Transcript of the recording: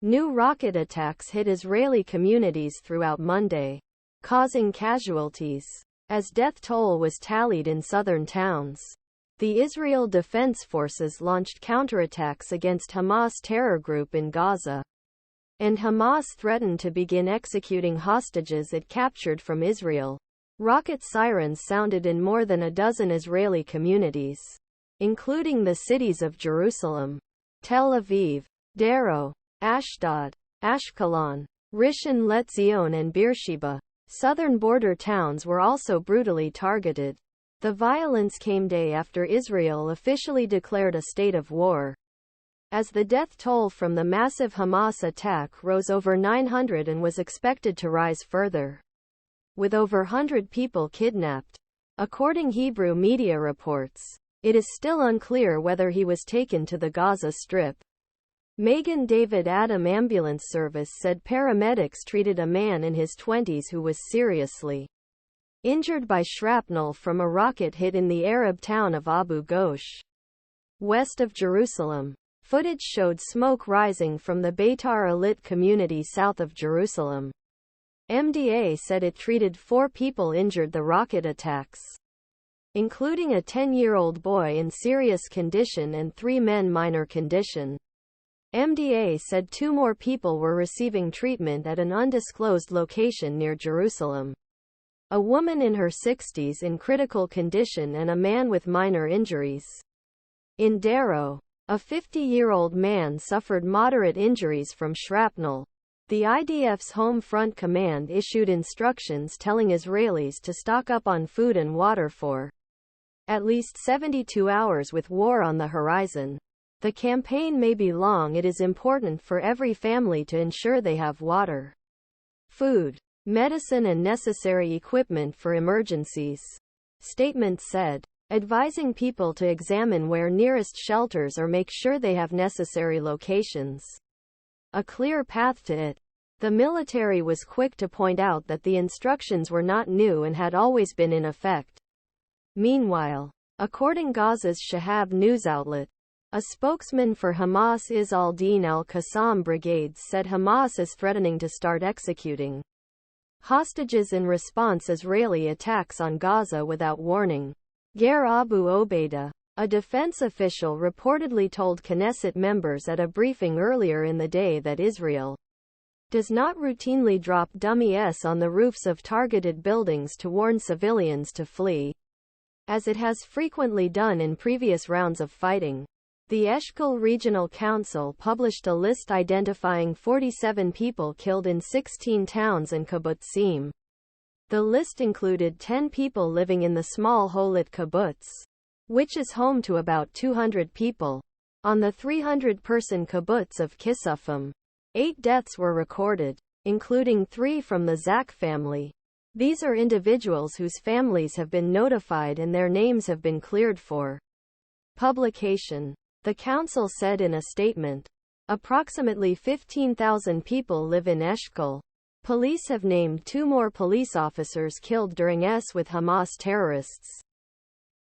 New rocket attacks hit Israeli communities throughout Monday, causing casualties, as death toll was tallied in southern towns. The Israel Defense Forces launched counterattacks against Hamas terror group in Gaza, and Hamas threatened to begin executing hostages it captured from Israel. Rocket sirens sounded in more than a dozen Israeli communities, including the cities of Jerusalem, Tel Aviv, Darrow, Ashdod, Ashkelon, Rishon LeZion and Beersheba. Southern border towns were also brutally targeted. The violence came day after Israel officially declared a state of war, as the death toll from the massive Hamas attack rose over 900 and was expected to rise further, with over 100 people kidnapped. According Hebrew media reports, it is still unclear whether he was taken to the Gaza Strip. Magen David Adom Ambulance Service said paramedics treated a man in his 20s who was seriously injured by shrapnel from a rocket hit in the Arab town of Abu Ghosh, west of Jerusalem. Footage showed smoke rising from the Beitar Illit community south of Jerusalem. MDA said it treated 4 people injured the rocket attacks, including a 10-year-old boy in serious condition and 3 men minor condition. MDA said 2 more people were receiving treatment at an undisclosed location near Jerusalem. A woman in her 60s in critical condition and a man with minor injuries. In Darrow, a 50-year-old man suffered moderate injuries from shrapnel. The IDF's Home Front Command issued instructions telling Israelis to stock up on food and water for at least 72 hours with war on the horizon. The campaign may be long. It is important for every family to ensure they have water, food, medicine and necessary equipment for emergencies. Statement said, advising people to examine where nearest shelters or make sure they have necessary locations, a clear path to it. The military was quick to point out that the instructions were not new and had always been in effect. Meanwhile, according Gaza's Shahab news outlet, a spokesman for Hamas Izz al-Din al-Qassam brigades said Hamas is threatening to start executing hostages in response Israeli attacks on Gaza without warning. Ger Abu Obeida, a defense official, reportedly told Knesset members at a briefing earlier in the day that Israel does not routinely drop dummies on the roofs of targeted buildings to warn civilians to flee, as it has frequently done in previous rounds of fighting. The Eshkol Regional Council published a list identifying 47 people killed in 16 towns and kibbutzim. The list included 10 people living in the small Holit kibbutz, which is home to about 200 people. On the 300-person kibbutz of Kisufim, 8 deaths were recorded, including 3 from the Zak family. These are individuals whose families have been notified and their names have been cleared for publication. The council said in a statement, approximately 15,000 people live in Eshkol. Police have named 2 more police officers killed during with Hamas terrorists.